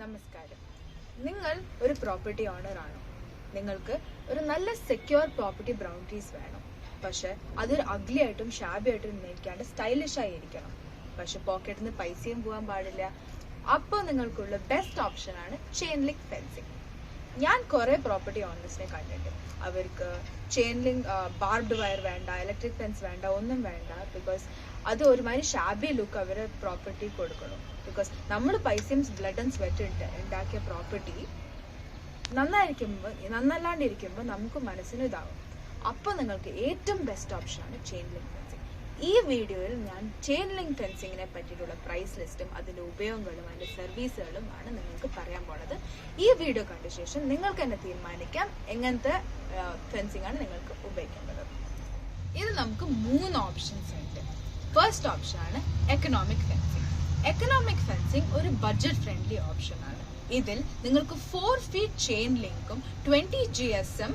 നമസ്കാരം. നിങ്ങൾ ഒരു പ്രോപ്പർട്ടി ഓണർ ആണോ? നിങ്ങൾക്ക് ഒരു നല്ല സെക്യൂർ പ്രോപ്പർട്ടി ബൗണ്ടറീസ് വേണം. പക്ഷെ അതൊരു അഗ്ലി ആയിട്ടും ഷാബി ആയിട്ടും നിൽക്കാണ്ട് സ്റ്റൈലിഷ് ആയി ഇരിക്കണം. പക്ഷെ പോക്കറ്റിൽ നിന്ന് പൈസയും പോകാൻ പാടില്ല. അപ്പോൾ നിങ്ങൾക്കുള്ള ബെസ്റ്റ് ഓപ്ഷൻ ആണ് ചെയിൻലിങ്ക് ഫെൻസിങ്. ഞാൻ കുറെ പ്രോപ്പർട്ടി ഓണേഴ്സിനെ കണ്ടിട്ടുണ്ട്. അവർക്ക് ചെയിൻലിങ്ക് ബാർബ്ഡ് വയർ വേണ്ട, ഇലക്ട്രിക് ഫെൻസ് വേണ്ട, ഒന്നും വേണ്ട. ബിക്കോസ് അത് ഒരുമാതിരി ഷാബി ലുക്ക് അവരെ പ്രോപ്പർട്ടി കൊടുക്കണം. ബിക്കോസ് നമ്മൾ പൈസയും ബ്ലഡ് ആൻഡ് സ്വെറ്റ് ഉണ്ടാക്കിയ പ്രോപ്പർട്ടി നന്നല്ലാണ്ടിരിക്കുമ്പോൾ നമുക്ക് മനസ്സിന് ഇതാവും. അപ്പോൾ നിങ്ങൾക്ക് ഏറ്റവും ബെസ്റ്റ് ഓപ്ഷനാണ് ചെയിൻലിങ്ക് ഫെൻസിങ്. ഈ വീഡിയോയിൽ ഞാൻ ചെയിൻലിങ്ക് ഫെൻസിങ്ങിനെ പറ്റിയിട്ടുള്ള പ്രൈസ് ലിസ്റ്റും അതിൻ്റെ ഉപയോഗങ്ങളും അതിൻ്റെ സർവീസുകളും ആണ് നിങ്ങൾക്ക് പറയാൻ പോണത്. ഈ വീഡിയോ കണ്ട ശേഷം നിങ്ങൾക്ക് തന്നെ തീരുമാനിക്കാം എങ്ങനത്തെ ഫെൻസിങ് ആണ് നിങ്ങൾക്ക് ഉപയോഗിക്കേണ്ടത്. ഇത് നമുക്ക് 3 ഓപ്ഷൻസ് ഉണ്ട്. ഫസ്റ്റ് ഓപ്ഷൻ ആണ് എക്കണോമിക് ഫെൻസിങ്. എക്കണോമിക് ഫെൻസിങ് ഒരു ബഡ്ജറ്റ് ഫ്രണ്ട്ലി ഓപ്ഷൻ ആണ്. ഇതിൽ നിങ്ങൾക്ക് 4 feet ചെയിൻ ലിങ്കും 20 GSM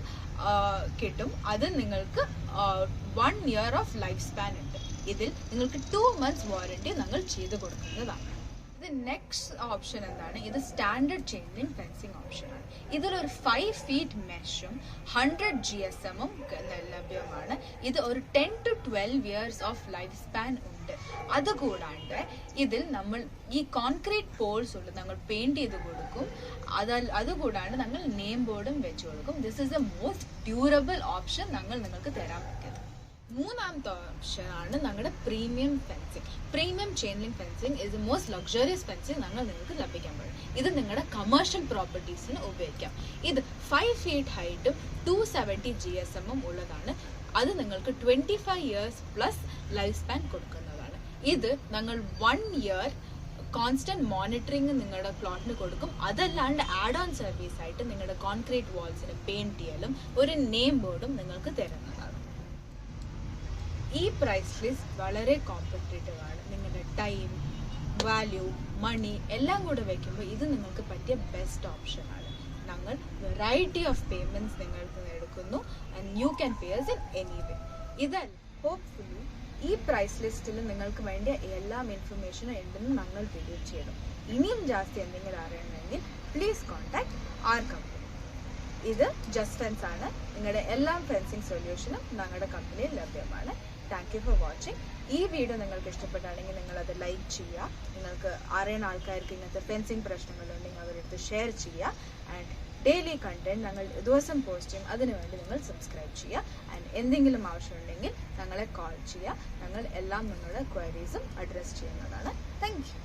കിട്ടും. അത് നിങ്ങൾക്ക് 1 year ഓഫ് ലൈഫ് സ്പാൻ ഉണ്ട്. ഇതിൽ നിങ്ങൾക്ക് 2 months വാറണ്ടി ഞങ്ങൾ ചെയ്തു കൊടുക്കുന്നതാണ്. ഇത് നെക്സ്റ്റ് ഓപ്ഷൻ എന്താണ്? ഇത് സ്റ്റാൻഡേർഡ് ചെയിൻലിങ്ക് ഫെൻസിങ് ഓപ്ഷൻ ആണ്. ഇതിലൊരു 5 feet മെഷും 100 GSM ലഭ്യമാണ്. ഇത് ഒരു 10 to 12 years of life span ഉണ്ട്. അതുകൂടാണ്ട് ഇതിൽ നമ്മൾ ഈ കോൺക്രീറ്റ് പോൾസ് ഉള്ളത് ഞങ്ങൾ പെയിന്റ് ചെയ്ത് കൊടുക്കും. അതുകൂടാണ്ട് ഞങ്ങൾ നെയിം ബോർഡും വെച്ച് കൊടുക്കും. This is a most durable option ഞങ്ങൾ നിങ്ങൾക്ക് തരാൻ പറ്റുന്നത്. മൂന്നാമത്തെ ഓപ്ഷൻ ആണ് ഞങ്ങളുടെ premium fencing. Premium chainlink fencing is the most luxurious fencing ഞങ്ങൾ നിങ്ങൾക്ക് ലഭിക്കാൻ പറ്റും. ഇത് നിങ്ങളുടെ കമേഴ്ഷ്യൽ പ്രോപ്പർട്ടീസിന് ഉപയോഗിക്കാം. ഇത് 5 feet ഹൈറ്റും 270 GSM ഉള്ളതാണ്. അത് നിങ്ങൾക്ക് 25 years പ്ലസ് ലൈഫ് സ്പാൻ കൊടുക്കുന്നതാണ്. ഇത് ഞങ്ങൾ 1 year കോൺസ്റ്റന്റ് മോണിറ്ററിങ് നിങ്ങളുടെ പ്ലോട്ടിന് കൊടുക്കും. അതല്ലാണ്ട് ആഡ് ഓൺ സർവീസ് ആയിട്ട് നിങ്ങളുടെ കോൺക്രീറ്റ് വാൾസിന് പെയിന്റ് ചെയ്യലും ഒരു നെയിം ബോർഡും നിങ്ങൾക്ക് തരുന്നതാണ്. ഈ പ്രൈസ് ലിസ്റ്റ് വളരെ കോമ്പറ്റേറ്റീവ് ആണ്. നിങ്ങളുടെ ടൈം, വാല്യൂ, മണി എല്ലാം കൂടെ വെക്കുമ്പോൾ ഇത് നിങ്ങൾക്ക് പറ്റിയ ബെസ്റ്റ് ഓപ്ഷൻ ആണ്. ഞങ്ങൾ വെറൈറ്റി ഓഫ് പേയ്മെന്റ്സ് നിങ്ങൾക്ക് എടുക്കുന്നു and you can pay us in any way. ഇതല്ല, ഹോപ്പ്ഫുള്ളി ഈ പ്രൈസ് ലിസ്റ്റിൽ നിങ്ങൾക്ക് വേണ്ട എല്ലാം ഇൻഫർമേഷനും ഉണ്ടെന്ന് ഞങ്ങൾ വീഡിയോ ചെയ്തു. ഇനിയും ജാസ്തി എന്തെങ്കിലും അറിയണമെങ്കിൽ പ്ലീസ് കോൺടാക്ട് ആർ കമ്പനി. ഇത് ജസ്റ്റ് ഫെൻസ് ആണ്. നിങ്ങളുടെ എല്ലാ ഫെൻസിങ് സൊല്യൂഷനും ഞങ്ങളുടെ കമ്പനിയിൽ ലഭ്യമാണ്. Thank you for watching. ഈ വീഡിയോ നിങ്ങൾക്ക് ഇഷ്ടപ്പെട്ടാണെങ്കിൽ നിങ്ങൾ അത് ലൈക്ക് ചെയ്യുക. നിങ്ങൾക്ക് അറിയുന്ന ആൾക്കാർക്ക് ഇങ്ങനത്തെ ഫെൻസിങ് പ്രശ്നങ്ങളുണ്ടെങ്കിൽ അവരെടുത്ത് ഷെയർ ചെയ്യുക. ആൻഡ് ഡെയിലി കണ്ടന്റ് ഞങ്ങൾ ദിവസം പോസ്റ്റ് ചെയ്യും. അതിനുവേണ്ടി നിങ്ങൾ സബ്സ്ക്രൈബ് ചെയ്യുക. ആൻഡ് എന്തെങ്കിലും ആവശ്യമുണ്ടെങ്കിൽ ഞങ്ങളെ കോൾ ചെയ്യുക. ഞങ്ങൾ എല്ലാം നിങ്ങളുടെ ക്വയറീസും അഡ്രസ് ചെയ്യുന്നതാണ്. Thank you.